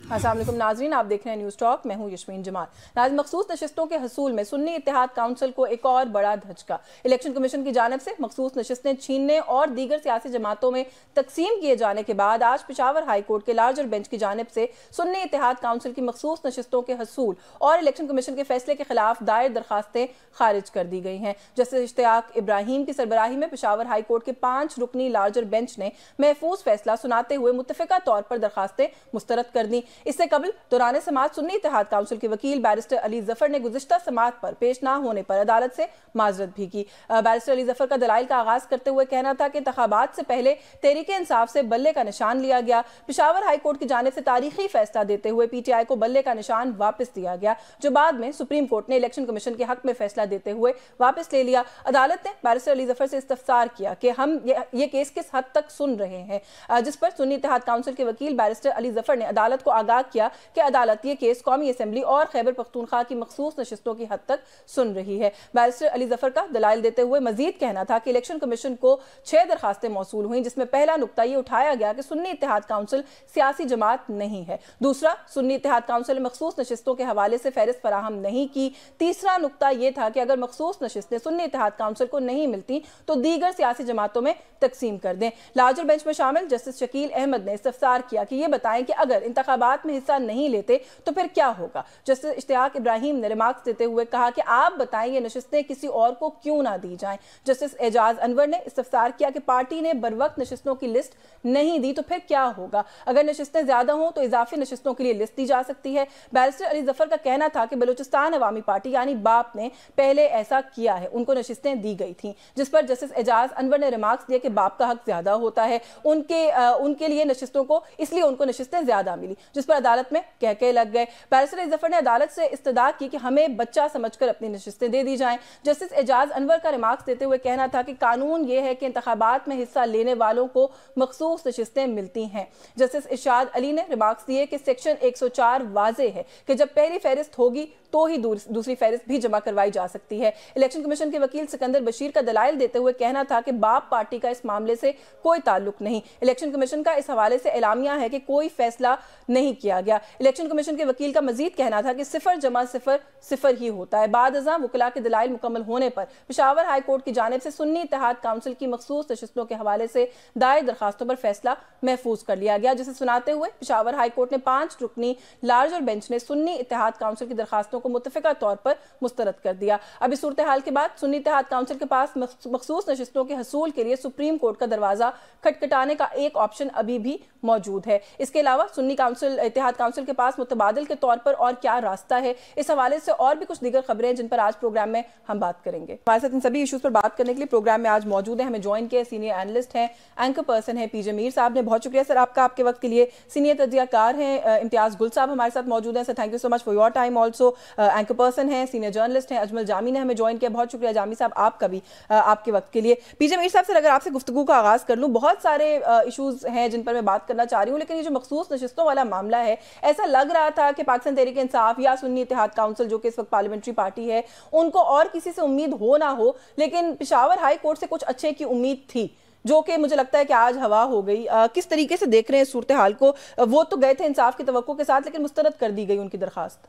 अस्सलाम वालेकुम नाजरीन, आप देख रहे हैं न्यूज़ टॉक। मैं हूं यशमीन जमाल। नाज़रीन, मखसूस नशिस्तों के हसूल में सुन्नी इत्तेहाद काउंसिल को एक और बड़ा धचका। इलेक्शन कमीशन की जानिब से मखसूस नशिस्तें छीनने और दीगर सियासी जमातों में तकसीम किए जाने के बाद आज पेशावर हाई कोर्ट के लार्जर बेंच की जानिब से सुन्नी इत्तेहाद काउंसिल की मखसूस नशिस्तों के हसूल और इलेक्शन कमीशन के फैसले के खिलाफ दायर दरखास्तें खारिज कर दी गई हैं। जस्टिस इश्तियाक इब्राहिम की सरबराही में पेशावर हाई कोर्ट के 5 रुकनी लार्जर बेंच ने महफूज फैसला सुनाते हुए मुत्तफिका तौर पर दरखास्तें मुस्तरद कर दी। इससे कबल दौरान समाअत सुन्नी इत्तेहाद काउंसिल के वकील बैरिस्टर अली जफर ने गुज़िश्ता समाअत पर पेश ना होने पर अदालत से माजरत भी की। बैरिस्टर अली जफर का दलाइल का आगाज करते हुए कहना था कि इंतखाबात से पहले तहरीक इंसाफ से बल्ले का निशान लिया गया। पेशावर हाई कोर्ट की जानिब से तारीखी फैसला देते हुए PTI को बल्ले का निशान वापस दिया गया, जो बाद में सुप्रीम कोर्ट ने इलेक्शन कमीशन के हक में फैसला देते हुए वापस ले लिया। अदालत ने बैरिस्टर अली जफर से इस्तफसार किया कि हम ये केस किस हद तक सुन रहे हैं, जिस पर सुन्नी इत्तेहाद काउंसिल के वकील बैरिस्टर अली जफर ने अदालत को आगाह किया कि अदालत ये केस कौमी असेंबली और खैबर पख्तूनख्वा की मखसूस नशिस्तों की हद तक सुन रही है। बैरिस्टर अली जफर का दलाइल देते हुए मजीद कहना था कि इलेक्शन कमीशन को 6 दरखास्तें मौसूल हुई, जिसमें पहला नुकता ये उठाया गया कि सुन्नी इत्तेहाद काउंसिल सियासी जमात नहीं है। दूसरा, सुन्नी इत्तेहाद काउंसिल ने मखसूस नशिस्तों के हवाले से फहरिस्त फराहम नहीं की। तीसरा नुकता यह था कि अगर मखसूस नशिस्तें सुन्नी इत्तेहाद काउंसिल को नहीं मिलती तो दीगर सियासी जमातों में तकसीम कर दें। लार्जर बेंच में शामिल जस्टिस शकील अहमद ने इस्तफसार किया कि ये बताएं कि अगर इंतखाबात में हिस्सा नहीं लेते तो फिर क्या होगा। जस्टिस इश्तियाक इब्राहिम ने रिमार्क्स देते हुए कहा कि आप बताएं ये नशिस्तें किसी और को क्यों ना दी जाएं। जस्टिस एजाज अनवर ने इस्तफसार किया कि पार्टी ने बरवक्त नशिस्तों की लिस्ट नहीं दी तो फिर क्या होगा। अगर नशिस्तें ज्यादा हों तो इजाफी नशिस्तों के लिए लिस्ट दी जा सकती है। बैरिस्टर अली जफर का कहना था कि बलूचिस्तान अवामी पार्टी यानी बाप ने पहले ऐसा किया है, उनको नशिस्तें दी गई थी, जिस पर जस्टिस एजाज अनवर ने रिमार्क्स दिए कि बाप का हक ज्यादा होता है उनके लिए नशिस्तों को, इसलिए उनको नशिस्तें ज्यादा मिली, जिस पर अदालत में कहके लग गए। बैरिस्टर अली जफर ने अदालत से इस्तदा की कि हमें बच्चा समझकर अपनी नशिस्तें दे दी जाएं। जस्टिस एजाज अनवर का रिमार्क्स देते हुए कहना था कि कानून यह है कि इंतखाबात में हिस्सा लेने वालों को मखसूस नशिस्तें मिलती हैं। जस्टिस इरशाद अली ने रिमार्क्स दिए कि सेक्शन 104 वाज़ेह है कि जब पहली फहरिस्त होगी तो ही दूसरी फहरिस्त भी जमा करवाई जा सकती है। इलेक्शन कमीशन के वकील सिकंदर बशीर का दलाइल देते हुए कहना था कि बाप पार्टी का इस मामले से कोई ताल्लुक नहीं। इलेक्शन कमीशन का इस हवाले से एलामिया है कि कोई फैसला नहीं किया गया। इलेक्शन कमीशन के वकील का मजीद कहना था कि 0 जमा 0 0 ही होता है। बाद अज़ां वकला के दलाइल मुकम्मल होने पर पेशावर हाई कोर्ट की जानिब से सुन्नी इत्तेहाद काउंसिल की मखसूस नशिस्तों के हवाले से दायर दरखास्तों पर फैसला महफूज कर लिया गया, जिसे सुनाते हुए पेशावर हाई कोर्ट ने 5 रुकनी लार्जर बेंच ने सुन्नी इत्तेहाद काउंसिल की दरखास्तों को मुत्तफिका तौर पर मुस्तरद कर दिया। अब इस सूरत हाल के बाद सुन्नी इत्तेहाद काउंसिल के पास मखसूस नशिस्तों के हसूल के लिए सुप्रीम कोर्ट का दरवाजा खटखटाने का एक ऑप्शन अभी भी मौजूद है। इसके अलावा सुन्नी इत्तेहाद काउंसिल के पास मुतबादिल के तौर पर और क्या रास्ता है, इस हवाले से और भी कुछ दीगर खबरें जिन पर आज प्रोग्राम में हम बात करेंगे। हमारे साथ इन सभी इशूज पर बात करने के लिए प्रोग्राम में आज मौजूद है, हमें ज्वाइन किया सीनियर एनालिस्ट हैं, एंकर पर्सन है PJ मीर साहब ने। बहुत शुक्रिया सर आपका आपके वक्त के लिए। सीनियर तज्जियाकार हैं इम्तियाज गुल साहब हमारे साथ मौजूद हैं। Sir thank you so much for your time. Also anchor person है, सीनियर जर्नलिस्ट हैं अजमल जामी ने हमें ज्वाइन किया। बहुत शुक्रिया जामी साहब आपका भी आपके वक्त के लिए। PJ मीर साहब सर अगर आपसे गुफ्तगू का आगाज कर लूँ, बहुत सारे इशूज हैं जिन पर मैं बात करना चाह रही हूँ, लेकिन ये जो मखसूस नशिस्तों वाला मामला है, ऐसा लग रहा था कि पाकिस्तान तहरीक इंसाफ या सुन्नी इत्तेहाद काउंसिल जो कि इस वक्त पार्लियामेंट्री पार्टी है, उनको और किसी से उम्मीद हो ना हो, लेकिन पेशावर हाई कोर्ट से कुछ अच्छे की उम्मीद थी, जो कि मुझे लगता है कि आज हवा हो गई। किस तरीके से देख रहे हैं सूरत हाल को? वो तो गए थे इंसाफ की तवक्को के साथ, लेकिन मुस्तरद कर दी गई उनकी दरखास्त।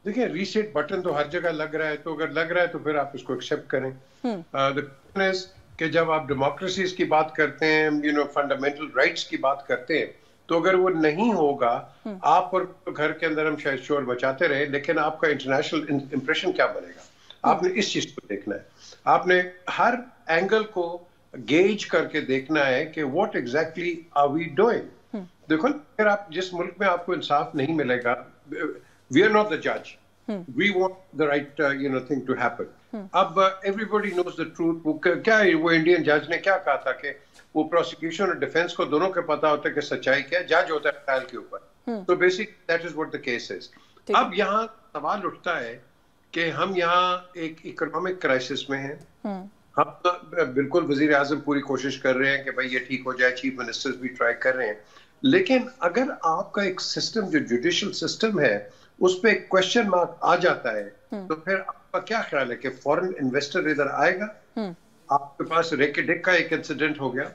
देखिए, रीसेट बटन तो हर जगह लग रहा है, तो अगर लग रहा है तो फिर आप उसको एक्सेप्ट करें। कि जब आप डेमोक्रेसीज की बात करते हैं, फंडामेंटल राइट्स की बात करते हैं, तो अगर वो नहीं होगा, आप और घर के अंदर हम शायद शोर बचाते रहे, लेकिन आपका इंटरनेशनल इंप्रेशन क्या बनेगा? आपने इस चीज को देखना है। आपने हर एंगल को गेज करके देखना है कि what exactly are we doing. देखो, अगर आप जिस मुल्क में आपको इंसाफ नहीं मिलेगा, वी आर नॉट द जज, we want the right thing to happen. अब एवरीबॉडी नोज द ट्रूथ। वो इंडियन जज ने क्या कहा था कि वो प्रोसिक्यूशन और डिफेंस को दोनों को पता होता है कि सच्चाई क्या है, जज होता है ट्रायल के ऊपर। तो basic that is what the case is. अब यहाँ सवाल उठता है कि हम यहाँ एक इकोनॉमिक क्राइसिस में हैं। हम बिल्कुल वजीर आजम पूरी कोशिश कर रहे हैं कि भाई ये ठीक हो जाए, चीफ मिनिस्टर्स भी ट्राई कर रहे हैं, लेकिन अगर आपका एक सिस्टम जो जुडिशियल सिस्टम है उस पर एक क्वेश्चन मार्क आ जाता है, तो फिर आपका क्या ख्याल है कि फॉरेन इन्वेस्टर इधर आएगा? आपके पास रेके डिक का एक इंसिडेंट हो गया,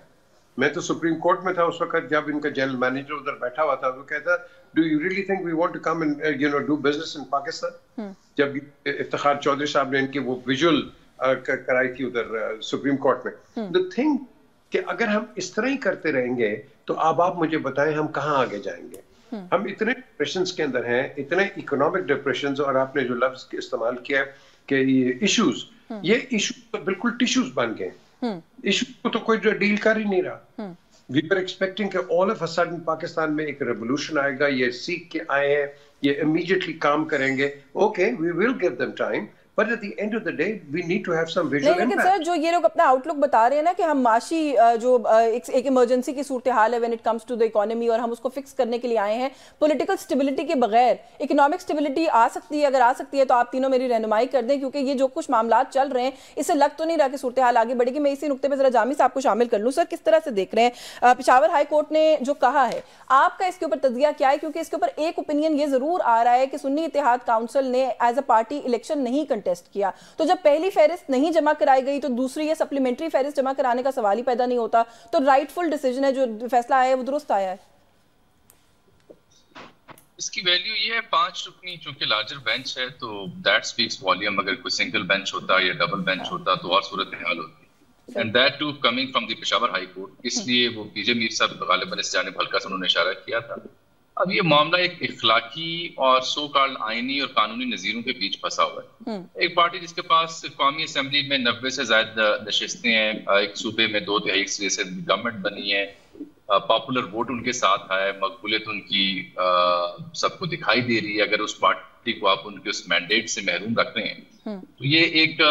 मैं तो सुप्रीम कोर्ट में था उस वक्त जब इनका जनरल मैनेजर उधर बैठा हुआ था, वो कहता, do you really think we want to come and do business in Pakistan? जब इफ्तिखार चौधरी साहब ने इनकी वो विजुअल कराई थी उधर सुप्रीम कोर्ट में। द थिंग कि अगर हम इस तरह ही करते रहेंगे तो अब आप मुझे बताएं हम कहाँ आगे जाएंगे। हम इतने डिप्रेशंस के अंदर हैं, इतने इकोनॉमिक डिप्रेशंस, और आपने जो लफ्ज इस्तेमाल किया कि ये इश्यूज, ये इशू तो बिल्कुल टिश्यूज बन गए। इशू को तो कोई डील कर ही नहीं रहा। वी वर एक्सपेक्टिंग कि all of a sudden Pakistan में एक रेवोल्यूशन आएगा, ये सीख के आए हैं, ये इमीडिएटली काम करेंगे। Okay, we will give them time, but at the end of the day we need to have some visual लेकिन सर जो ये लोग अपना आउटलुक बता रहे हैं ना कि हम माशी जो एक इमरजेंसी की सूरत हाल है when it comes to the economy, और हम उसको फिक्स करने के लिए आए हैं, पॉलिटिकल स्टेबिलिटी के बगैर इकोनॉमिक स्टेबिलिटी आ सकती है? अगर आ सकती है तो आप तीनों मेरी रहनुमाई कर दें, क्योंकि ये जो कुछ मामला चल रहे हैं इससे लग तो नहीं रहा कि सूरत हाल आगे बढ़ेगी। मैं इसी नुक्ते पर जरा जामी साहब को शामिल कर लूँ। सर, किस तरह से देख रहे हैं पेशावर हाई कोर्ट ने जो कहा है, आपका इसके ऊपर तजिया क्या है? क्योंकि इसके ऊपर एक ओपिनियन ये जरूर आ रहा है कि सुन्नी इत्तेहाद काउंसिल ने एज अ पार्टी इलेक्शन नहीं कंटेस्ट किया, तो जब पहली फहरिस्त नहीं जमा कराई गई तो दूसरी या सप्लीमेंट्री फहरिस्त जमा कराने का सवाल ही पैदा नहीं होता। तो राइटफुल डिसीजन है, जो फैसला आया है वो दुरुस्त आया है। इसकी वैल्यू ये है 5 रुकनी, चूंकि लार्जर बेंच है तो दैट स्पीक्स वॉल्यूम। अगर कोई सिंगल बेंच होता या डबल बेंच होता तो और सूरत हाल होती, and that too coming from the Peshawar high court. इसलिए वो पीजे मीर साहब गालिबन इस जानिब हल्का से उन्होंने इशारा किया था। अब ये मामला एक इखलाकी और सो कॉल्ड आईनी और कानूनी नजीरों के बीच फंसा हुआ है। एक पार्टी जिसके पास कौमी असेंबली में 90 से ज्यादा नशिस्तें हैं, एक सूबे में 2/3 से गवर्नमेंट बनी है, पॉपुलर वोट उनके साथ है, मकबूलियत उनकी सबको दिखाई दे रही है। अगर उस पार्टी को आप उनके उस मैंडेट से महरूम रख रहे हैं तो ये एक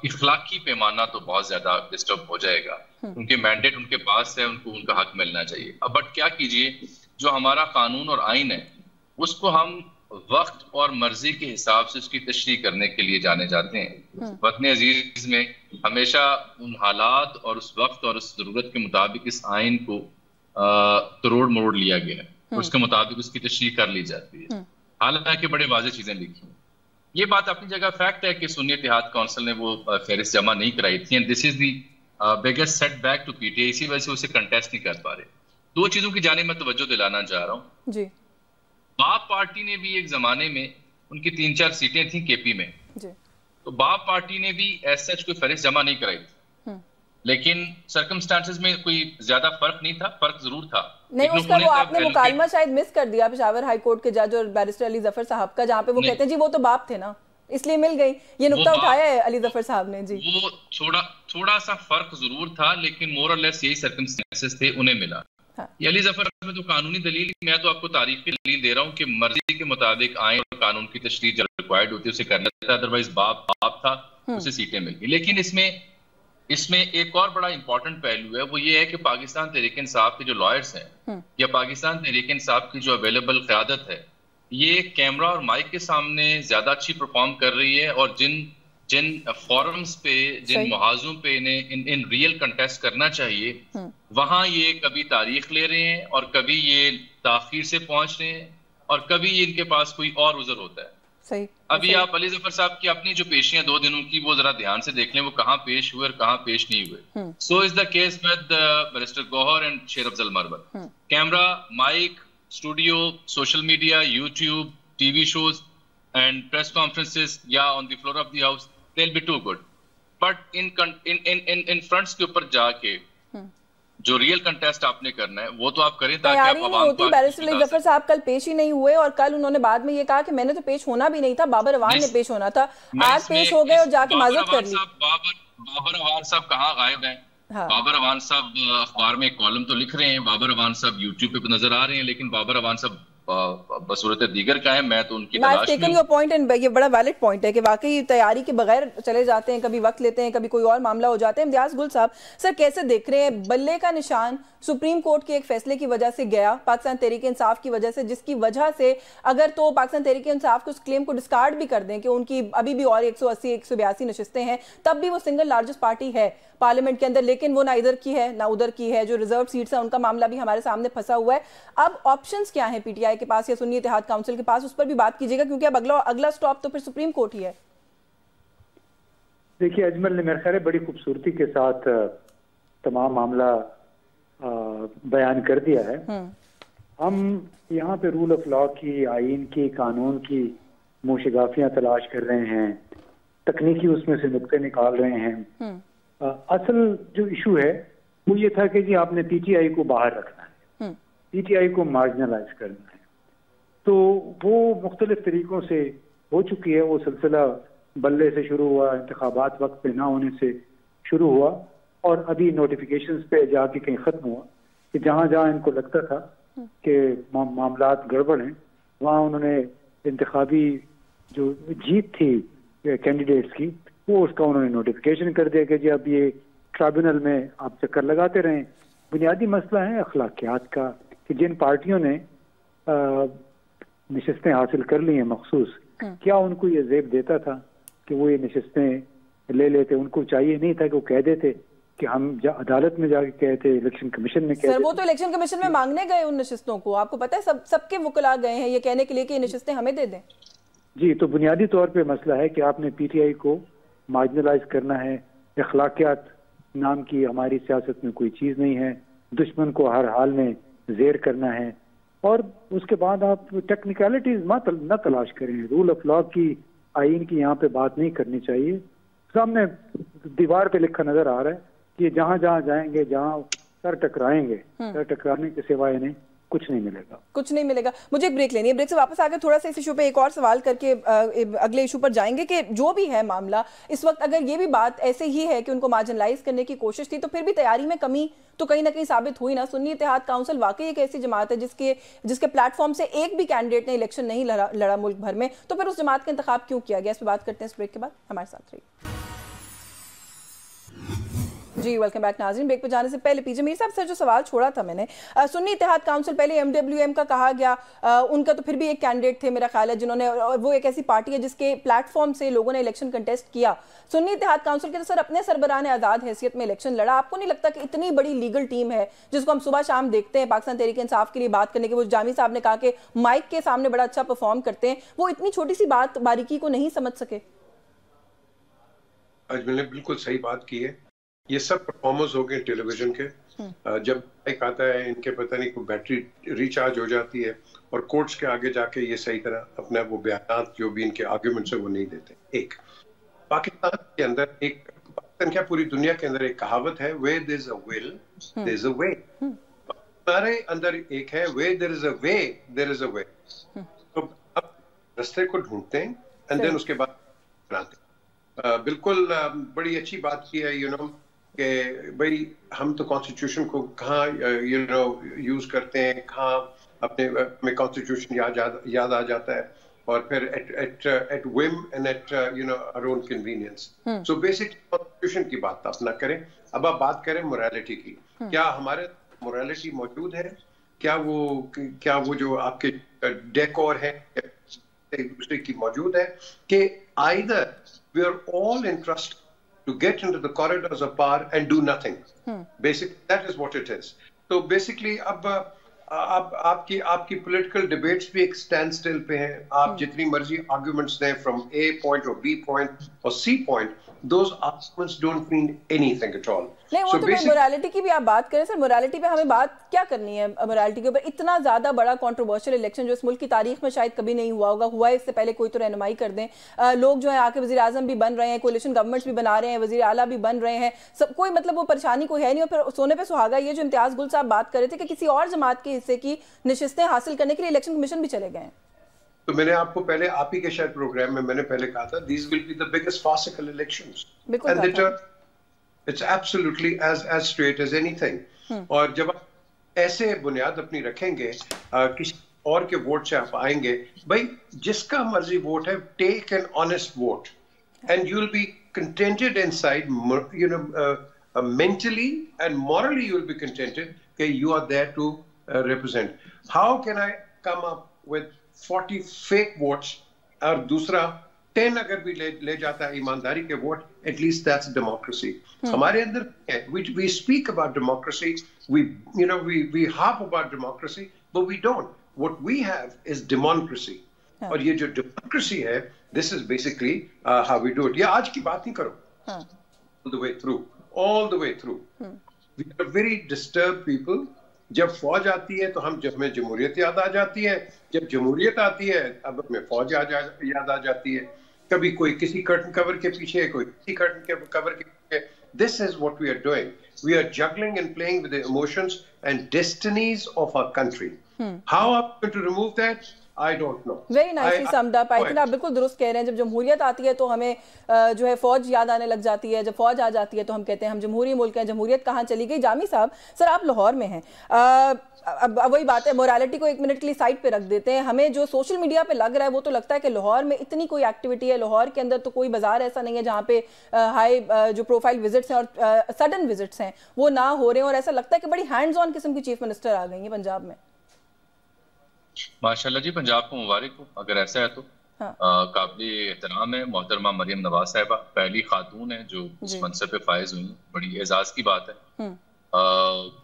इखलाकी पैमाना तो बहुत ज्यादा डिस्टर्ब हो जाएगा। उनके मैंडेट उनके पास है, उनको उनका हक मिलना चाहिए। अब बट क्या कीजिए, जो हमारा कानून और आइन है उसको हम वक्त और मर्जी के हिसाब से उसकी तशरीह करने के लिए जाने जाते हैं। वतन अजीज में हमेशा उन हालात और उस वक्त और उस जरूरत के मुताबिक इस आइन को तोड़ मोड़ लिया गया है, उसके मुताबिक उसकी तशरीह कर ली जाती है। हालांकि बड़े वाज़ेह चीजें लिखी हैं। ये बात अपनी जगह फैक्ट है कि सुन्नी इत्तेहाद काउंसिल ने वो फहरिस्त जमा नहीं कराई थी, and this is the biggest setback to PTI. इसी वजह से उसे कंटेस्ट नहीं कर पा रहे। दो चीजों की जाने मैं तवज्जो दिलाना चाह रहा हूँ जी। बाप पार्टी ने भी एक जमाने में उनकी 3-4 सीटें थी केपी में जी। तो बाप पार्टी ने भी एज सच कोई फहरिस्त जमा नहीं कराई थी, लेकिन सर्कमस्टांसेस में कोई ज्यादा फर्क नहीं था। फर्क जरूर था, नहीं उसका वो आपने मुकालमा शायद मिस कर दिया पेशावर हाई कोर्ट के जज और बैरिस्टर अली जफर साहब का, जहाँ पे वो कहते हैं जी वो तो बाप थे ना, इसलिए मिल गई। ये नुक्ता उठाया है अली जफर साहब ने जी। वो थोड़ा सा फर्क जरूर था, लेकिन मोर और लेस यही सर्कमस्टांसेस थे, उन्हें मिला। ये अली जफर में तो कानूनी दलील, मैं तो आपको तारीखी दलील दे रहा हूँ कि मर्जी के मुताबिक आइन और कानून की तशरीह जब रिक्वायर्ड होती है उसे करना था, अदरवाइज बाप था, उसे सीटें मिल गई। लेकिन इसमें एक और बड़ा इंपॉर्टेंट पहलू है, वो ये है कि पाकिस्तान तहरीक इंसाफ के जो लॉयर्स हैं या पाकिस्तान तहरीक इंसाफ की जो अवेलेबल क़यादत है, ये कैमरा और माइक के सामने ज्यादा अच्छी परफॉर्म कर रही है, और जिन फोरम्स पे, जिन मुहाजों पे इन्हें इन रियल कंटेस्ट करना चाहिए, वहां ये कभी तारीख ले रहे हैं और कभी ये ताखीर से पहुंच रहे हैं और कभी ये इनके पास कोई और उज़र होता है। सही। अभी आप अली जफर साहब की अपनी जो पेशियां 2 दिनों की वो जरा ध्यान से देख लें, वो कहाँ पेश हुए और कहाँ पेश नहीं हुए। So is the case with barrister Gauhar and Sher Afzal Marwat. Camera, mic, studio, social media, YouTube, TV shows and press conferences या on the floor of the house, they'll be too good, but in fronts के ऊपर जाके जो real contest आपने करना है वो तो आप करें, ताकि आप आवाम को। बैरिस्टर अली जफर साहब कल पेश ही नहीं हुए, और कल उन्होंने बाद में ये कहा कि मैंने तो पेश होना भी नहीं था, बाबर अवान ने पेश होना था। आज पेश हो गए और जाके माजरत कर ली। बाबर अवान साहब कहाँ गायब हैं? बाबर अवान साहब अखबार में एक कॉलम तो लिख रहे हैं, बाबर अवान साहब यूट्यूब पे नजर आ रहे हैं, लेकिन बाबर अवान साहब बसूरत दीगर का है। मैं तो उनकी तलाश में हूं। पॉइंट एंड ये बड़ा वैलिड पॉइंट है कि वाकई तैयारी के बगैर चले जाते हैं, कभी वक्त लेते हैं, कभी कोई और मामला हो जाता है। इम्तियाज गुल साहब, सर कैसे देख रहे हैं बल्ले का निशान सुप्रीम कोर्ट के एक फैसले की वजह से गया, पाकिस्तान तहरीक इंसाफ की वजह से, जिसकी वजह से अगर तो पाकिस्तान तहरीक इंसाफ के उस क्लेम को डिस्कार्ड भी कर दें कि उनकी अभी भी और 180-182 नशिस्तें हैं, तब भी वो सिंगल लार्जेस्ट पार्टी है पार्लियामेंट के अंदर, लेकिन वो ना इधर की है ना उधर की है। जो रिजर्व सीट्स है उनका मामला भी हमारे सामने फंसा हुआ है। अब ऑप्शंस क्या हैं पीटीआई के पास या सुन्नी इत्तेहाद काउंसिल के पास, उस पर भी बात कीजिएगा, क्योंकि अब अगला स्टॉप तो फिर सुप्रीम कोर्ट ही है। देखिए अजमल ने मेरे ख्याल बड़ी खूबसूरती के साथ तमाम मामला बयान कर दिया है। हम यहाँ पे रूल ऑफ लॉ की, आइन की, कानून की मुशगाफियाँ तलाश कर रहे हैं, तकनीकी उसमें से नुक्ते निकाल रहे हैं। असल जो इशू है वो ये था कि जी आपने पीटीआई को बाहर रखना है, पीटीआई को मार्जिनलाइज करना है। तो वो मुख्तलिफ तरीकों से हो चुकी है। वो सिलसिला बल्ले से शुरू हुआ, इंतखाबात वक्त पे ना होने से शुरू हुआ, और अभी नोटिफिकेशंस पे जाके कहीं ख़त्म हुआ कि जहाँ जहाँ इनको लगता था कि मामलात गड़बड़ हैं, वहाँ उन्होंने इंतखाबी जो जीत थी कैंडिडेट्स की, वो उसका उन्होंने नोटिफिकेशन कर दिया कि जी अब ये ट्राइब्यूनल में आप चक्कर लगाते रहें। बुनियादी मसला है अखलाकियात का कि जिन पार्टियों ने नशिस्तें हासिल कर ली हैं मखसूस, क्या उनको ये ज़ेब देता था कि वो ये नशिस्तें ले लेते? उनको चाहिए नहीं था कि वो कह देते कि हम अदालत में जाके कहते, इलेक्शन कमीशन में कहते। सर वो तो इलेक्शन कमीशन में मांगने गए उन नशिस्तों को, आपको पता है, सबके वकला गए हैं ये कहने के लिए कि ये नशिस्तें हमें दे दें। जी, तो बुनियादी तौर पे मसला है कि आपने पीटीआई को मार्जिनलाइज करना है। अखलाकियात नाम की हमारी सियासत में कोई चीज़ नहीं है। दुश्मन को हर हाल में जेर करना है, और उसके बाद आप टेक्निकलिटीज न तलाश करें। रूल ऑफ लॉ की, आइन की यहाँ पे बात नहीं करनी चाहिए। सामने दीवार पे लिखा नजर आ रहा है कि जहाँ जहाँ जाएंगे, जहाँ सर टकराएंगे, सर टकराने के सिवाय इन्हें कुछ नहीं मिलेगा, कुछ नहीं मिलेगा। मुझे एक ब्रेक लेनी है, ब्रेक से वापस आकर थोड़ा सा इस इशू पे एक और सवाल करके अगले इशू पर जाएंगे कि जो भी है मामला इस वक्त, अगर ये भी बात ऐसे ही है कि उनको मार्जिनलाइज करने की कोशिश थी, तो फिर भी तैयारी में कमी तो कहीं ना कहीं साबित हुई ना। सुन्नी इत्तेहाद काउंसिल वाकई एक ऐसी जमात है जिसके प्लेटफॉर्म से एक भी कैंडिडेट ने इलेक्शन नहीं लड़ा मुल्क भर में, तो फिर उस जमात का इंतखाब क्यों किया गया? इस पर बात करते हैं इस ब्रेक के बाद। हमारे साथ रहिए जी। वेलकम बैक नाज़रीन। ब्रेक पे जाने से पहले पीजे मीर साहब से जो सवाल छोड़ा था मैंने, सुन्नी इत्तेहाद काउंसिल, पहले एमडब्ल्यूएम का कहा गया, उनका तो फिर भी एक कैंडिडेट थे मेरा ख्याल है जिन्होंने, और वो एक ऐसी पार्टी है जिसके प्लेटफॉर्म से लोगों ने इलेक्शन कंटेस्ट किया। सुन्नी इत्तेहाद काउंसिल के तो सर अपने सरबराह ने आज़ाद हैसियत में इलेक्शन लड़ा। आपको नहीं लगता कि इतनी बड़ी लीगल टीम है जिसको हम सुबह शाम देखते हैं पाकिस्तान तहरीक इंसाफ के लिए बात करने के, वो जामी साहब ने कहा कि माइक के सामने बड़ा अच्छा परफॉर्म करते हैं, वो इतनी छोटी सी बात बारीकी को नहीं समझ सके? आज मैंने बिल्कुल सही बात की है। ये सब परफॉर्मर्स हो गए टेलीविजन के। जब एक आता है इनके पता नहीं कोई बैटरी रिचार्ज हो जाती है, और कोर्ट्स के आगे जाके ये सही तरह अपना वो बयान जो भी इनके आर्गुमेंट्स है वो नहीं देते। एक पाकिस्तान के अंदर, एक पाकिस्तान क्या पूरी दुनिया के अंदर एक कहावत है, where there is a will there is a way. हमारे अंदर एक है, where there is a way there is a way. तो अब रास्ते को ढूंढते हैं एंड देन उसके बाद बनाते हैं। बिल्कुल बड़ी अच्छी बात की है कि भाई हम तो कॉन्स्टिट्यूशन को कहाँ यूज करते हैं, कहाँ अपने कॉन्स्टिट्यूशन याद आ जाता है, और फिर at whim and at our own convenience. So basic constitution की बात आप ना करें। अब आप बात करें मोरालिटी की। क्या हमारे मोरालिटी मौजूद है? क्या वो जो आपके डेकोर है एक दूसरे की मौजूद है कि either we are all entrusted to get into the corridors of power and do nothing. Basically, that is what it is. So basically, अब आपकी political debates भी एक stand still पे हैं। आप जितनी मर्जी arguments दें from A point or B point or C point, those arguments don't mean anything at all. नहीं, वो तो मोरालिटी की भी आप बात करें सर, मोरालिटी पे हमें बात क्या करनी है? मोरालिटी के ऊपर इतना ज्यादा बड़ा कंट्रोवर्शियल इलेक्शन जो इस मुल्क की तारीख में शायद कभी नहीं हुआ होगा, हुआ है इससे पहले कोई तो रहनुमाई कर दें। लोग जो है आके वज़ीर आज़म भी बन रहे हैं, कोalition गवर्नमेंट्स भी बना रहे हैं, वज़ीर आला भी बन रहे हैं, सब कोई मतलब वो परेशानी कोई है नहीं। और फिर सोने पे सुहागा ये जो इम्तियाज गुल साहब बात कर रहे थे कि किसी और जमात के हिस्से की नशिस्तें हासिल करने के लिए इलेक्शन कमीशन भी चले गए हैं। तो मैंने आपको पहले आप ही के शायद प्रोग्राम में मैंने पहले कहा था, these will be the biggest farcical elections, and it's absolutely as straight as anything. और जब आप ऐसे बुनियाद अपनी रखेंगे, किसी और के वोट से आप आएंगे, भाई जिसका मर्जी वोट है, take an honest vote and you'll be contented inside, mentally and morally you'll be contented that you are there to represent. How can I come up with 40 fake votes और दूसरा 10 अगर भी ले जाता है ईमानदारी के vote, at least that's democracy. हमारे अंदर we speak about democracy, we harp about democracy, but we don't. What we have is democracy. और ये जो democracy है, this is basically how we do it. ये आज की बात नहीं करो, all the way through. We are very disturbed people, जब फौज आती है तो हमें जमहूरियत याद आ जाती है, जब जमहूरियत आती है अब हमें फौज याद आ जाती है। कभी कोई किसी कर्टन कवर के पीछे, कोई किसी कर्टन कवर के पीछे। This is what we are doing, we are juggling and playing with the emotions and destinies of our country. How are we going to remove that? I don't know. Very nicely summed up. I think आप बिल्कुल दुरुस्त कह रहे हैं। जब जमहूरियत आती है तो हमें जो है फौज याद आने लग जाती है, जब फौज आ जाती है तो हम कहते हैं हम जमहूरी मुल्क हैं, जमहूरियत कहाँ चली गई। जामी साहब, सर आप लाहौर में हैं, अब वही बात है, मोरालिटी को एक मिनट के लिए साइड पे रख देते हैं। हमें जो सोशल मीडिया पे लग रहा है वो तो लगता है कि लाहौर में इतनी कोई एक्टिविटी है, लाहौर के अंदर तो कोई बाजार ऐसा नहीं है जहाँ पे हाई जो प्रोफाइल विजिट्स हैं और सडन विजिट्स हैं वो ना हो रहे हैं, और ऐसा लगता है कि बड़ी हैंड्स ऑन किस्म की चीफ मिनिस्टर आ गई है पंजाब में। माशाल्लाह जी, पंजाब को मुबारक हो अगर ऐसा है तो। हाँ। काबिल एहतराम है, मोहतरमा मरियम नवाज साहिबा पहली खातून है जो इस मनसब पे फायज हुई, बड़ी एजाज की बात है।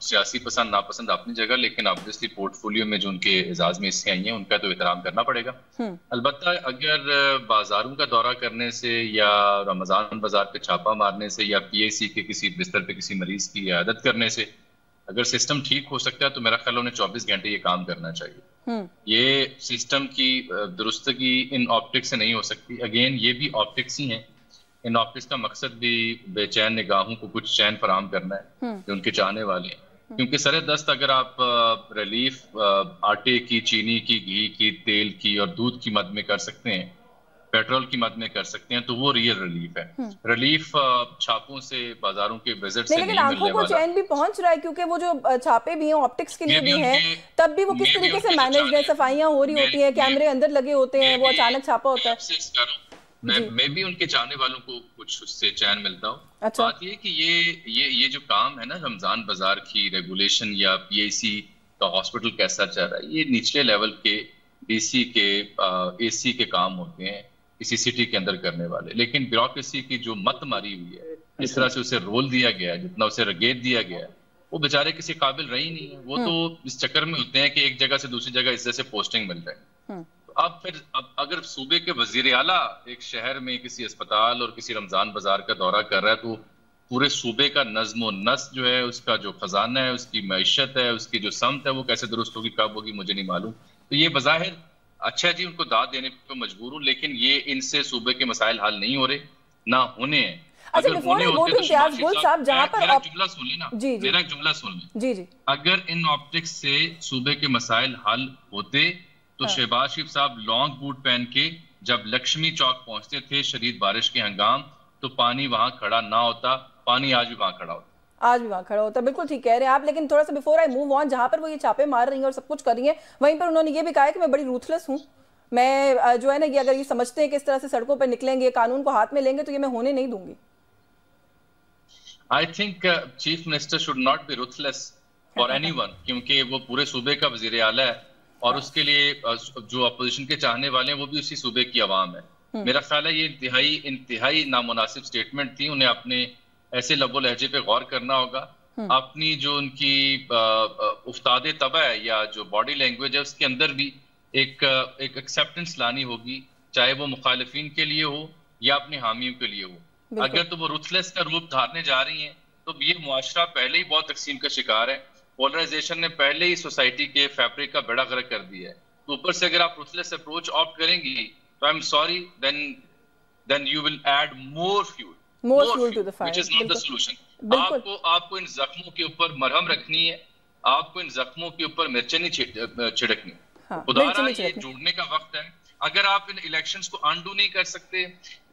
सियासी पसंद नापसंद अपनी जगह, लेकिन ऑब्वियसली पोर्टफोलियो में जो उनके एजाज में हिस्से आई हैं उनका तो एहतराम करना पड़ेगा। अलबत्ता अगर बाजारों का दौरा करने से या रमजान बाजार पे छापा मारने से या PAC के किसी बिस्तर पे किसी मरीज की इयादत करने से अगर सिस्टम ठीक हो सकता है तो मेरा ख्याल उन्हें 24 घंटे ये काम करना चाहिए। ये सिस्टम की दुरुस्तगी इन ऑप्टिक्स से नहीं हो सकती। अगेन ये भी ऑप्टिक्स ही हैं, इन ऑप्टिक्स का मकसद भी बेचैन निगाहों को कुछ चैन फराहम करना है जो उनके चाहने वाले हैं। क्योंकि सरे दस्त अगर आप रिलीफ आटे की, चीनी की, घी की, तेल की और दूध की मद में कर सकते हैं, पेट्रोल की मद में कर सकते हैं, तो वो रियल रिलीफ है। रिलीफ छापों से, बाजारों के विजिट से लेकिन आंखों को चैन भी पहुंच रहा है, क्योंकि वो जो छापे भी हैं ऑप्टिक्स के लिए भी हैं, तब भी वो किस तरीके से मैनेज है, सफाइयां हो रही होती हैं, कैमरे अंदर लगे होते हैं, वो अचानक छापा होता है। मैं भी उनके चाहने वालों को कुछ उससे चैन मिलता हूँ। अच्छा। बात ये कि ये जो काम है ना रमजान बाजार की रेगुलेशन या PAC का हॉस्पिटल कैसा चल रहा है, ये निचले लेवल के DC के AC के काम होते हैं किसी सिटी के अंदर करने वाले। लेकिन ब्यूरोक्रेसी की जो मत मारी हुई है, जिस तरह से उसे रोल दिया गया है, जितना उसे रगेद दिया गया है, वो बेचारे किसी काबिल रही नहीं है। वो तो इस चक्कर में होते हैं कि एक जगह से दूसरी जगह इस जैसे पोस्टिंग मिल जाए। अब फिर अगर सूबे के वजीर आला एक शहर में किसी अस्पताल और किसी रमजान बाजार का दौरा कर रहा है तो पूरे सूबे का नज्म नस्क जो है, उसका जो खजाना है, उसकी मैशत है, उसकी जो समत है, वो कैसे दुरुस्त होगी, कब होगी, मुझे नहीं मालूम। तो ये बज़ाहिर अच्छा जी, उनको दाद देने पर मजबूर हूँ, लेकिन ये इनसे सूबे के मसाइल हल नहीं हो रहे, ना होने हैं। अच्छा, अगर होने होते तो मेरा जुमला सुन लेना, मेरा जुमला सुन ले। जी। अगर इन ऑप्टिक्स से सूबे के मसाइल हल होते तो शहबाज शरीफ साहब लॉन्ग बूट पहन के जब लक्ष्मी चौक पहुंचते थे शदीद बारिश के हंगाम, तो पानी वहां खड़ा ना होता, पानी आज भी वहां खड़ा होता। आज भी वहां खड़ा होता है, बिल्कुल ठीक कह रहे हैं आप। लेकिन थोड़ा सा बिफोर आई मूव ऑन, जहां पर वो ये छापे मार रही हैं और सब कुछ कर रही हैं, वहीं पर उन्होंने ये भी कहा है कि मैं बड़ी रूथलेस हूँ। मैं जो है ना, ये अगर ये समझते हैं कि इस तरह से सड़कों पर निकलेंगे, कानून को हाथ में लेंगे, तो ये मैं होने नहीं दूंगी। I think chief minister should not be ruthless for anyone, क्योंकि वो पूरे सूबे का वजीर आला है और उसके लिए जो अपोजिशन के चाहने वाले हैं वो भी उसी सूबे की आवाम है। मेरा ख्याल है ये इंतहाई नामुनासिब स्टेटमेंट थी। उन्हें अपने ऐसे लबो लहजे पे गौर करना होगा। अपनी जो उनकी उस्ताद तबा है या जो बॉडी लैंग्वेज है, उसके अंदर भी एक एक्सेप्टेंस लानी होगी, चाहे वो मुखालिफिन के लिए हो या अपने हामियों के लिए हो। अगर तो वो रूथलेस का रूप धारने जा रही हैं तो ये मुआशरा पहले ही बहुत तकसीम का शिकार है। पोलराइजेशन ने पहले ही सोसाइटी के फैब्रिक का बेड़ा गर्क कर दिया है, तो ऊपर से अगर आप रूथलेस अप्रोच ऑप्ट करेंगी तो I am sorry, then you will add more fuel to the fire, which is not the solution. आपको इन जख्मों के ऊपर मरहम रखनी है, आपको इन जख्मों के ऊपर मिर्चें नहीं छिड़कनी। खुदा रहा ये जोड़ने का वक्त है। अगर आप इन इलेक्शंस को अनडू नहीं कर सकते,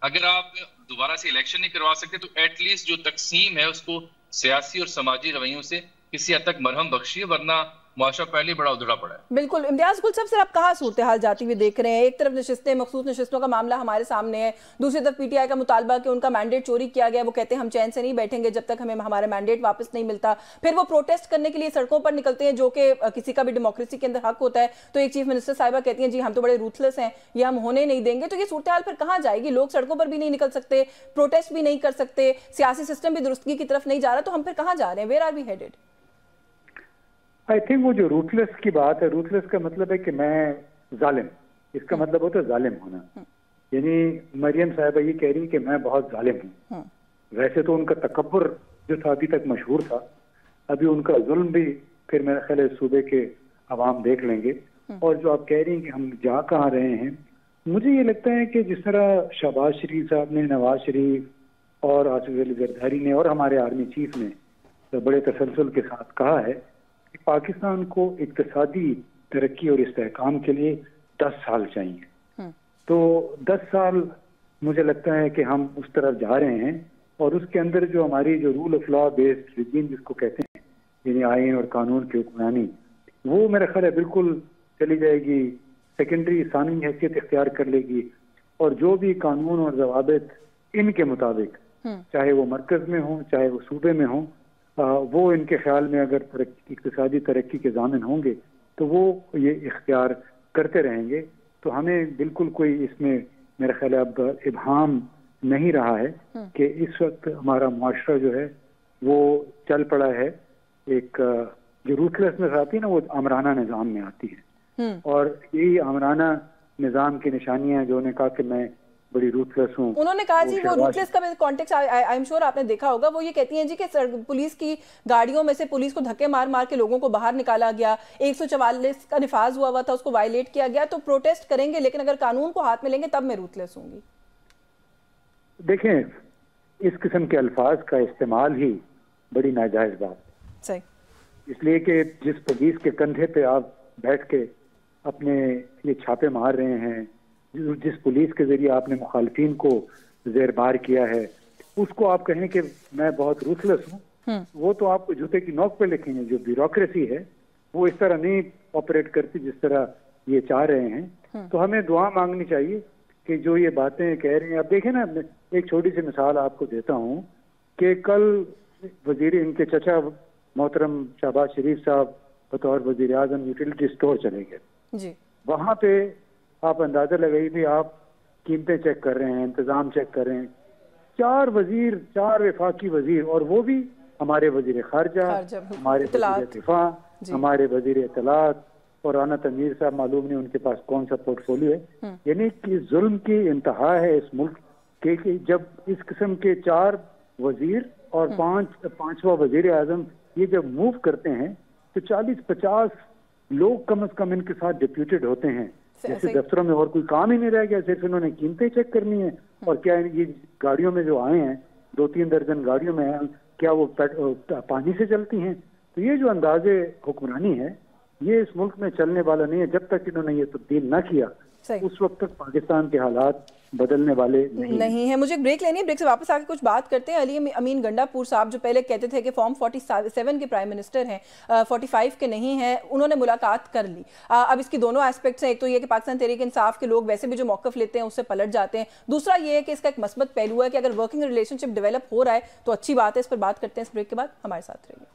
अगर आप दोबारा से इलेक्शन नहीं करवा सकते, तो एटलीस्ट जो तकसीम है उसको सियासी और समाजी रवैयों से किसी हद तक मरहम बख्शिए, वरना मुआशरा पहले बड़ा उधड़ा पड़ा है। बिल्कुल। इम्तियाज गुल साहब, सर आप कहाँ सूरत हाल जाती हुई देख रहे हैं? एक तरफ नशिस्तें, मखसूस नशिस्तों का मामला हमारे सामने है, दूसरी तरफ PTI का मुतालबा कि उनका मैंडेट चोरी किया गया। वो कहते हैं हम चैन से नहीं बैठेंगे जब तक हमें हमारा मैंडेट वापस नहीं मिलता। फिर वो प्रोटेस्ट करने के लिए सड़कों पर निकलते हैं, जो कि किसी का भी डेमोक्रेसी के अंदर हक होता है। तो एक चीफ मिनिस्टर साहिबा कहती हैं जी हम तो बड़े रूथलेस हैं, ये हम होने नहीं देंगे। तो ये सूरत हाल फिर कहाँ जाएगी? लोग सड़कों पर भी नहीं निकल सकते, प्रोटेस्ट भी नहीं कर सकते, सियासी सिस्टम भी दुरुस्तगी की तरफ नहीं जा रहा, तो हम फिर कहाँ जा रहे हैं? Where are we headed? I think वो जो रूथलेस की बात है, रूथलेस का मतलब है कि मैं जालिम, इसका मतलब होता है जालिम होना। यानी मरियम साहिबा ये कह रही कि मैं बहुत जालिम हूँ। वैसे तो उनका तकब्बुर जो था अभी तक मशहूर था, अभी उनका जुल्म भी फिर मेरा ख्याल है सूबे के अवाम देख लेंगे। और जो आप कह रही हैं कि हम जा कहाँ रहे हैं, मुझे ये लगता है कि जिस तरह शहबाज शरीफ साहब ने, नवाज शरीफ और आसिफ अली जरदारी ने और हमारे आर्मी चीफ ने तो बड़े तसलसल के साथ कहा है कि पाकिस्तान को इक्तिसादी तरक्की और इस्तेहकाम के लिए 10 साल चाहिए, तो 10 साल मुझे लगता है कि हम उस तरफ जा रहे हैं। और उसके अंदर जो हमारी जो rule of law based regime जिसको कहते हैं, यानी आइन और कानून की हुक्मरानी, वो मेरा ख्याल है बिल्कुल चली जाएगी, सेकेंडरी सानी हैसियत इख्तियार कर लेगी। और जो भी कानून और जवाबित इनके मुताबिक, चाहे वो मरकज में हो चाहे वो सूबे में हो, वो इनके ख्याल में अगर इक्तिसादी तरक्की के ज़ामिन होंगे तो वो ये इख्तियार करते रहेंगे। तो हमें बिल्कुल कोई इसमें मेरा ख्याल है अब इब्हाम नहीं रहा है कि इस वक्त हमारा मुआशरा जो है वो चल पड़ा है, एक जो रूथलेसनेस आती है ना, वो आमराना निज़ाम में आती है। और यही आमराना निज़ाम की निशानियां, जो उन्होंने कहा कि मैं बड़ी रूथलेस हूँ। उन्होंने कहा जी, वो रूथलेस का कॉन्टेक्स्ट आई एम श्योर आपने देखा होगा। वो ये कहती हैं जी कि पुलिस की गाड़ियों में से पुलिस को धक्के मार मार के लोगों को बाहर निकाला गया, 144 का निफाज हुआ था, उसको वायलेट किया गया, तो प्रोटेस्ट करेंगे लेकिन अगर कानून को हाथ में लेंगे तब मैं रूथलेस हूंगी। देखें, इस किस्म के अल्फाज का इस्तेमाल ही बड़ी नाजायज बात सही, इसलिए कि जिस पुलिस के कंधे पे आप बैठ के अपने ये छापे मार रहे हैं, जिस पुलिस के जरिए आपने मुखालफिन को ज़ेरबार किया है, उसको आप कहें कि मैं बहुत रूथलेस हूँ, वो तो आपको जूते की नोक पे लिखेंगे। जो ब्यूरोक्रेसी है वो इस तरह नहीं ऑपरेट करती जिस तरह ये चाह रहे हैं। तो हमें दुआ मांगनी चाहिए कि जो ये बातें कह रहे हैं, अब देखें ना, एक छोटी सी मिसाल आपको देता हूँ कि कल वजीर इनके चचा मोहतरम शहबाज शरीफ साहब बतौर वजीर आजम यूटिलिटी स्टोर चले गए। वहां पे आप अंदाजा लगाइए भी, आप कीमतें चेक कर रहे हैं, इंतजाम चेक कर रहे हैं, 4 वजीर, 4 वफाकी वजीर, और वो भी हमारे वजीर खारजा, हमारे वजीर दिफा, हमारे वजीर इत्तलात और राना तनवीर साहब, मालूम नहीं उनके पास कौन सा पोर्टफोलियो है। यानी कि जुल्म की इंतहा है इस मुल्क के कि जब इस किस्म के 4 वजीर और 5वां वजीर आजम ये जब मूव करते हैं तो 40-50 लोग कम से कम इनके साथ डिप्यूटेड होते हैं। जैसे दफ्तरों में और कोई काम ही नहीं रह गया, सिर्फ इन्होंने कीमतें चेक करनी है। और क्या ये गाड़ियों में जो आए हैं, 2-3 दर्जन गाड़ियों में, क्या वो पानी से चलती हैं? तो ये जो अंदाजे हुक्मरानी है, ये इस मुल्क में चलने वाला नहीं है। जब तक इन्होंने ये तब्दील न किया उस वक्त तक पाकिस्तान के हालात बदलने वाले नहीं है। मुझे ब्रेक लेनी है, ब्रेक से वापस आके कुछ बात करते हैं। अली अमीन गंडापुर साहब जो पहले कहते थे कि फॉर्म 47 के प्राइम मिनिस्टर हैं, 45 के नहीं हैं, उन्होंने मुलाकात कर ली। अब इसकी दोनों एस्पेक्ट्स हैं, एक तो ये कि पाकिस्तान तहरीक इंसाफ के लोग वैसे भी जो मौक़िफ़ लेते हैं उससे पलट जाते हैं, दूसरा ये है कि इसका एक मस्बत पहलू है कि अगर वर्किंग रिलेशनशिप डेवलप हो रहा है तो अच्छी बात है। इस पर बात करते हैं इस ब्रेक के बाद, हमारे साथ रहिए।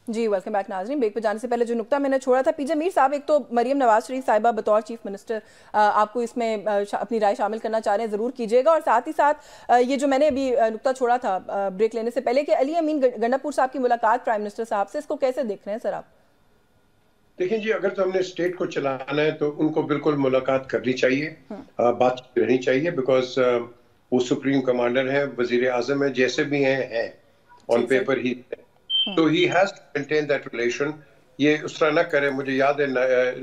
जी वेलकम बैक नाज़रीन। ब्रेक पे जाने से पहले जो नुक्ता मैंने छोड़ा था, पीजे मीर साहब, एक तो मरियम नवाज शरीफ साहिबा बतौर चीफ मिनिस्टर आपको इसमें अपनी राय शामिल करना चाह रहे हैं, ज़रूर कीजिएगा। और साथ ही साथ ये जो मैंने अभी नुक्ता छोड़ा था ब्रेक लेने से पहले कि अली अमीन गंडापुर साहब की मुलाकात प्राइम मिनिस्टर साहब से, इसको कैसे देख रहे हैं सर आप? देखिए जी, अगर तो हमने स्टेट को चलाना है तो उनको बिल्कुल मुलाकात करनी चाहिए, बातचीत रहनी चाहिए, बिकॉज वो सुप्रीम कमांडर है, वजीर आजम है, जैसे भी हैं ऑन पेपर ही, तो he has to maintain that relation. ये उस तरह ना करे। मुझे याद है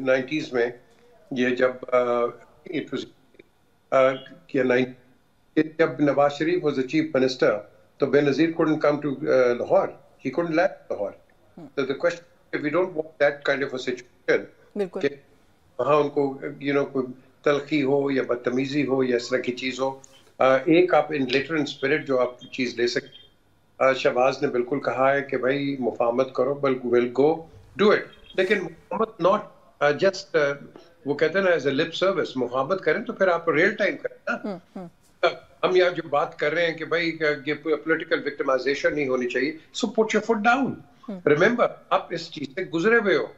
90s में ये जब जब Nawaz Sharif was the chief minister, तो Benazir couldn't come to Lahore, he couldn't land Lahore. So the question, if we don't want that kind of a situation, कि वहाँ उनको कोई तलखी हो या बदतमीजी हो या इस तरह की चीज हो, एक आप इन लेटर इन स्पिरिट जो आप चीज ले सकते। शहबाज ने बिल्कुल कहा है कि भाई मुफाहमत करो, बल्कि विल गो डू इट, लेकिन मुफाहमत नॉट जस्ट वो कहते हैं ना एज ए लिप सर्विस। मुफाहमत करें तो फिर आप रियल टाइम करें ना। हम यहाँ जो बात कर रहे हैं कि भाई पॉलिटिकल विक्टिमाइजेशन नहीं होनी चाहिए, so put your foot down. Remember, आप इस चीज से गुजरे हुए हो,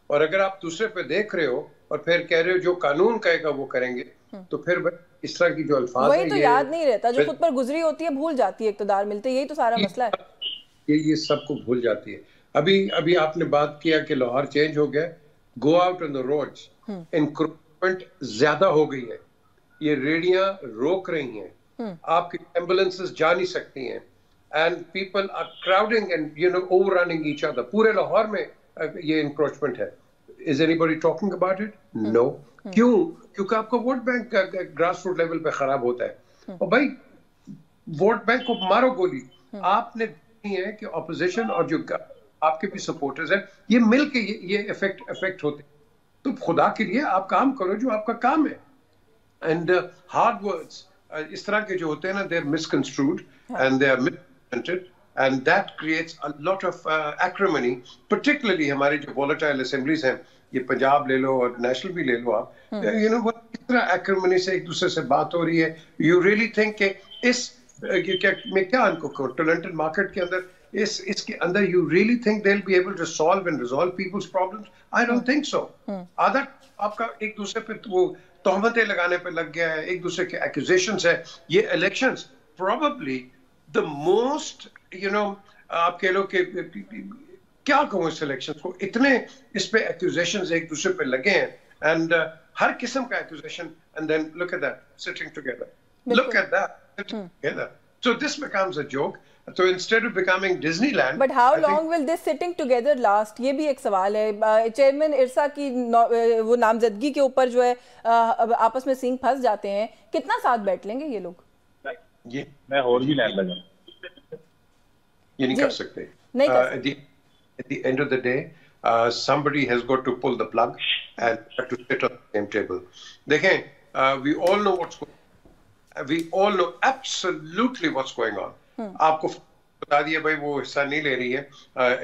और अगर आप दूसरे पे देख रहे हो और फिर कह रहे हो जो कानून कहेगा वो करेंगे, तो फिर इस तरह की जो अल्फाज वही तो याद नहीं रहता, जो खुद पर गुजरी होती है भूल जाती है इक़्तिदार मिलते, यही तो सारा मसला है। ये सबको भूल जाती है। अभी आपने बात किया कि लाहौर चेंज हो गया, go out on the roads, encroachment ज्यादा हो गई है, ये रेडियां रोक रही हैं, आपकी एम्बुलेंसेस जा नहीं सकती हैं, and people are crowding and overrunning each other. पूरे लाहौर में ये इंक्रोचमेंट है। Is anybody talking about it? No. क्यों? क्योंकि आपका vote bank grass root level पे खराब होता है। और भाई वोट बैंक को मारो गोली। आपने देखी है कि ऑपोजिशन और जो आपके भी सपोर्टर्स हैं, ये मिलके ये इफेक्ट होते हैं। तो खुदा के लिए आप काम करो जो आपका काम है। एंड हार्ड वर्ड्स इस तरह के जो होते हैं ना, they are misconstrued and they are mispresented, and that creates a lot of acrimony, particularly हमारी जो वोलेटाइल असेंबलीज हैं, ये पंजाब ले लो और नेशनल भी ले लो आप, किस तरह एक्रिमनी से एक दूसरे से बात हो रही है। यू रियली थिंक कि इस में क्या उनको टोरंटो मार्केट के अंदर इसके अंदर you really think they will be able to solve and resolve people's problems? I don't think so. आधा आपका एक दूसरे पे वो तोहमतें लगाने पे लग गया है, एक दूसरे के एक्यूजेशंस है। ये इलेक्शंस प्रोबेबली द मोस्ट आप कह लो कि क्या कहूँ इस इलेक्शंस को, इतने इस पे एक्यूजेशंस एक दूसरे पे लगे हैं, एंड हर किस्म का accusation, and then look at that sitting together, look at that sitting together. So this becomes a joke. So instead of becoming Disneyland, but how long will this sitting together last? ये भी एक सवाल है। Chairman इरसा की वो नामजदगी के ऊपर जो है आपस में सिंग फंस जाते हैं, कितना साथ बैठ लेंगे ये लोग? ये मैं और भी लाइन लगा, ये नहीं कर सकते। नहीं कर सकते। At the end of the day, somebody has got to pull the plug and have to sit on the same table. देखें, we all know what's going on. We all know absolutely what's going on. आपको बता दिया भाई वो हिस्सा नहीं ले रही है,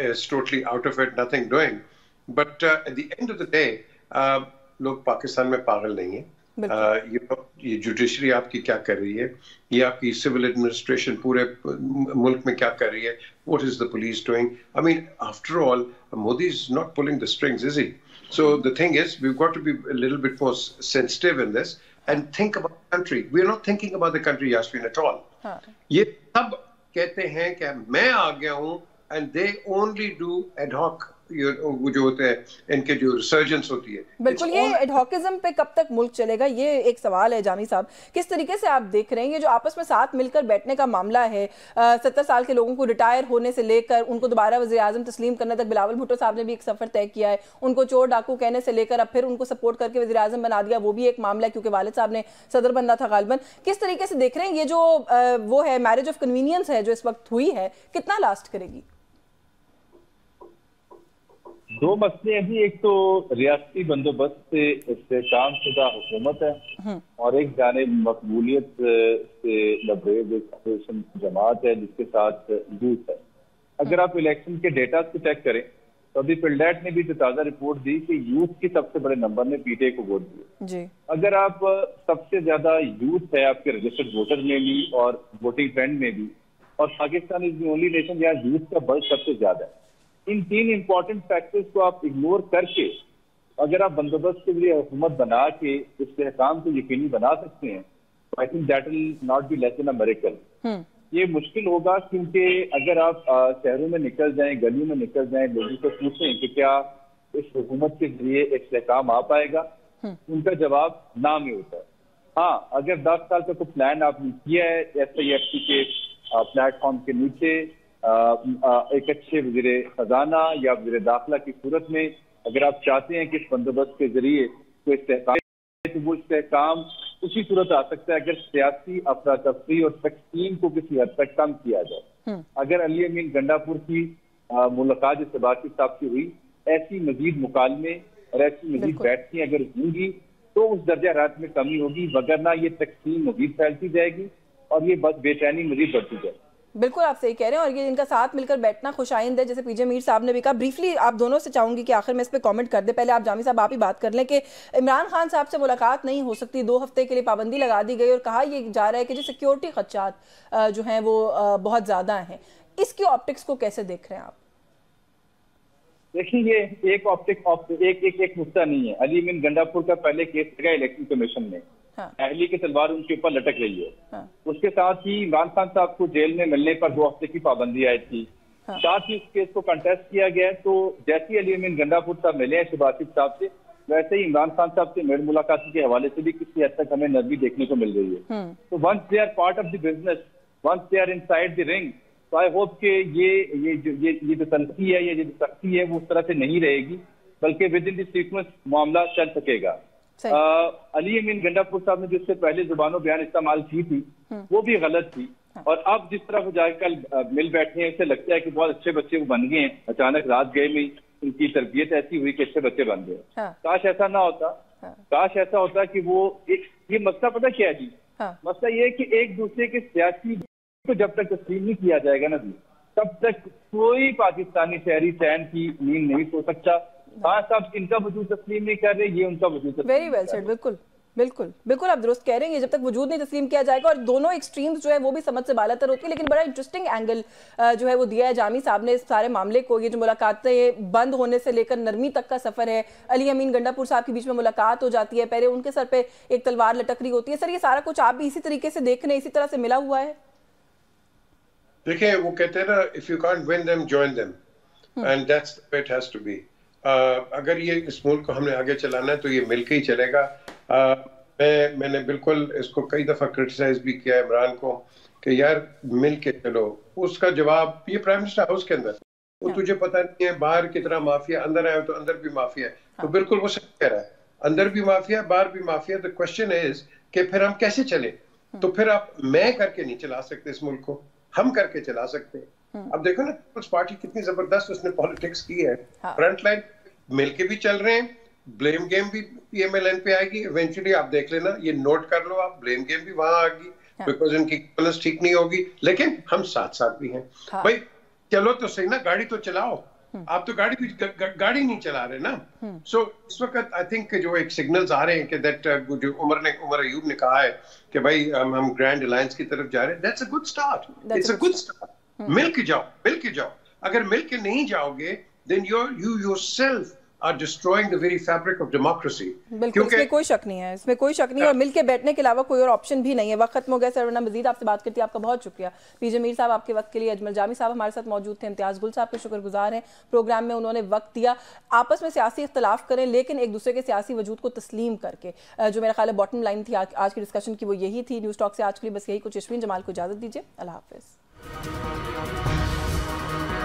is totally out of it, nothing doing. But at the end of the day, लोग पाकिस्तान में पागल नहीं है। ये जुडिशरी आपकी क्या कर रही है, ये आपकी सिविल एडमिनिस्ट्रेशन पूरे मुल्क में क्या कर रही है, what is the police doing? I mean, after all, Modi is not pulling the strings, is he? So the thing is, we've got to be a little bit more sensitive in this and think about the country. We're not thinking about the country, Yasmin, at all. ये सब कहते हैं कि मैं आ गया हूँ, and they only do ad hoc वो जो होते हैं इनके जो रिसर्जेंस होती है। बिल्कुल, ये एडहॉकिज्म पे कब तक मुल्क चलेगा, ये एक सवाल है। जामी साहब, किस तरीके से आप देख रहे हैं ये जो आपस में साथ मिलकर बैठने का मामला है? 70 साल के लोगों को रिटायर होने से लेकर उनको दोबारा वज़ीर-ए-आज़म तस्लीम करने तक बिलावल भुट्टो साहब ने भी एक सफर तय किया है। उनको चोर डाकू कहने से लेकर अब फिर उनको सपोर्ट करके वज़ीर-ए-आज़म बना दिया, वो भी एक मामला है क्योंकि वालिद साहब ने सदर बनना था गालिबन। किस तरीके से देख रहे हैं ये जो वो है मैरिज ऑफ कन्वीनियंस है जो इस वक्त हुई है, कितना लास्ट करेगी? दो मसले हैं जी, एक तो रियासती बंदोबस्त से इस्तेहकाम शुदा हुकूमत है और एक जानिब मकबूलियत से लबरेज अपोजिशन जमात है जिसके साथ यूथ है। अगर आप इलेक्शन के डेटा को चेक करें तो अभी पिल्डैट ने भी जो ताज़ा रिपोर्ट दी कि यूथ के सबसे बड़े नंबर ने पीटीआई को वोट दिए। अगर आप सबसे ज्यादा यूथ है आपके रजिस्टर्ड वोटर में भी और वोटिंग ट्रेंड में भी, और Pakistan is the only nation जहाँ यूथ का बल सबसे ज्यादा है। इन तीन इंपॉर्टेंट फैक्टर्स को आप इग्नोर करके अगर आप बंदोबस्त के लिए हुकूमत बना के इस्तेहकाम को यकीनी बना सकते हैं तो I think that will not be less than a miracle. ये मुश्किल होगा क्योंकि अगर आप शहरों में निकल जाएं, गलियों में निकल जाएं, लोगों से पूछें कि क्या इस हुकूमत के जरिए इस्तेहकाम आ पाएगा, उनका जवाब ना में होता है। हाँ, अगर 10 साल का कोई प्लान आपने किया है SIFT के प्लेटफॉर्म के नीचे एक अच्छे वज़ीरे खजाना या वज़ीरे दाखिला की सूरत में अगर आप चाहते हैं कि इस बंदोबस्त के जरिए कोई इस्तेहकाम, तो वो इस्तेहकाम उसी सूरत आ सकता है अगर सियासी अफरा तफरी और तकसीम को किसी हद तक कम किया जाए। अगर अली अमीन गंडापुर की मुलाकात जो सबाकी साहब की हुई, ऐसी मजीद मुकालमे और ऐसी मजीद बैठकें अगर होंगी तो उस दर्जा रात में कमी होगी, वगरना ये तकसीम मजीद फैलती जाएगी और ये बेचैनी मजीद बढ़ती जाएगी। बिल्कुल आप सही कह रहे हैं और ये इनका साथ मिलकर बैठना खुशाइंद है, जैसे पीजे मीर साहब ने भी कहा। ब्रीफली आप दोनों से चाहूंगी कि आखिर में इस पे कमेंट कर दे। पहले आप जामी साहब आप ही बात कर लें कि इमरान खान साहब से मुलाकात नहीं हो सकती, 2 हफ्ते के लिए पाबंदी लगा दी गई और कहा ये जा रहा है कि जो सिक्योरिटी खदशात जो हैं वो बहुत ज़्यादा हैं। इसकी ऑप्टिक्स को कैसे देख रहे हैं आप? देखिए, ये एक ऑप्टिक एक नुकता नहीं है। अली अमीन गंडापुर का पहले केस लगा इलेक्शन कमीशन में, अहली की तलवार उनके ऊपर लटक रही है। उसके साथ ही इमरान खान साहब को जेल में मिलने पर 2 हफ्ते की पाबंदी आई थी। साथ ही उस केस को कंटेस्ट किया गया। तो जैसे अली अमीन गंडापुर साहब मिले हैं शहबाज साहब से, वैसे ही इमरान खान साहब से मेरी मुलाकात के हवाले से भी किसी हद तक हमें नरमी देखने को मिल रही है। तो once they are part of the business, once they are inside the ring, तो आई होप कि ये जो तलखी है, ये जो सख्ती है, वो उस तरह से नहीं रहेगी, बल्कि विद इन द सीक्वेंस मामला चल सकेगा। अली अमीन गंडापुर साहब ने जो इससे पहले जुबानो बयान इस्तेमाल की थी वो भी गलत थी, और अब जिस तरह वो जाकर मिल बैठे हैं, इससे लगता है कि बहुत अच्छे बच्चे वो बन गए हैं। अचानक रात गए में उनकी तरबियत ऐसी हुई कि अच्छे बच्चे बन गए। काश ऐसा ना होता, काश ऐसा होता कि वो ये मसला पता क्या है जी, मसला ये है कि एक दूसरे के सियासी को जब तक तस्लीम नहीं किया जाएगा ना जी, तब तक कोई पाकिस्तानी शहरी चैन की नींद नहीं सो सकता। हाँ साहब इनका वजूद तस्लीम नहीं कर रहे, ये उनका वजूद वेरी वेल सेड। बिल्कुल बिल्कुल बिल्कुल आप दुरुस्त कह रहे हैं, जब तक वजूद नहीं तस्लीम किया जाएगा, और दोनों एक्सट्रीम्स जो है वो भी समझ से बालातर होती है। लेकिन बड़ा इंटरेस्टिंग एंगल जो है वो दिया है जामी साहब ने इस सारे मामले को। ये जो मुलाकातें बंद होने से लेकर नरमी तक का सफर है, अली अमीन गंडापुर साहब के बीच में मुलाकात हो जाती है, पहले उनके सर पे एक तलवार लटक रही होती है। सर ये सारा कुछ आप भी इसी तरीके से देख रहे हैं, इसी तरह से मिला हुआ है? देखिए वो कहते हैं ना, if you can't win them join them, and that's the way it has to be. अगर ये इस मुल्क को हमने आगे चलाना है तो ये मिलकर ही चलेगा। मैंने बिल्कुल इसको कई दफा क्रिटिसाइज भी किया इमरान को कि यार मिल के चलो। उसका जवाब ये प्राइम मिनिस्टर हाउस के अंदर, वो तुझे पता नहीं है बाहर कितना माफिया, अंदर आए तो अंदर भी माफिया है। तो बिल्कुल वो सही कह रहा है, अंदर भी माफिया बाहर भी माफिया। द क्वेश्चन इज कि फिर हम कैसे चले? तो फिर आप मैं करके नहीं चला सकते इस मुल्क को, हम करके चला सकते हैं। अब देखो ना पीपल्स पार्टी कितनी जबरदस्त उसने पॉलिटिक्स की है। फ्रंट लाइन मिलके भी चल रहे हैं, ब्लेम गेम भी PMLN पे आएगी इवेंचुअली। आप देख लेना, ये नोट कर लो आप, ब्लेम गेम भी वहां आएगी बिकॉज इनकी बैलेंस ठीक नहीं होगी। लेकिन हम साथ साथ भी हैं। भाई चलो तो सही ना, गाड़ी तो चलाओ। आप तो गाड़ी नहीं चला रहे ना। सो इस वक्त आई थिंक जो एक सिग्नल्स आ रहे हैं कि दैट जो उमर अयूब ने कहा है कि भाई हम ग्रैंड अलायंस की तरफ जा रहे हैं, that's a good start, it's a good start. मिल के जाओ। अगर मिल के नहीं जाओगे then you yourself are destroying the very fabric of democracy। बिल्कुल, इसमें कोई शक नहीं है, इसमें कोई शक नहीं है, और मिलके बैठने के अलावा कोई और ऑप्शन भी नहीं है। वक्त खत्म हो गया सर, वरना मजीद आपसे बात करती है। आपका बहुत शुक्रिया पीजे मीर साहब आपके वक्त के लिए। अजमल जामी साहब हमारे साथ मौजूद थे, इम्तियाज गुल साहब के शुक्रगुजार हैं, प्रोग्राम में उन्होंने वक्त दिया। आपस में सियासी इख्तलाफ करें लेकिन एक दूसरे के सियासी वजूद को तस्लीम करके, जो मेरा ख्याल है बॉटम लाइन थी आज की डिस्कशन की वो यही थी। न्यूज़ टॉक से आज के लिए बस यही कुछ। यशवीन जमाल को इजाजत दीजिए, अल्लाह हाफिज़।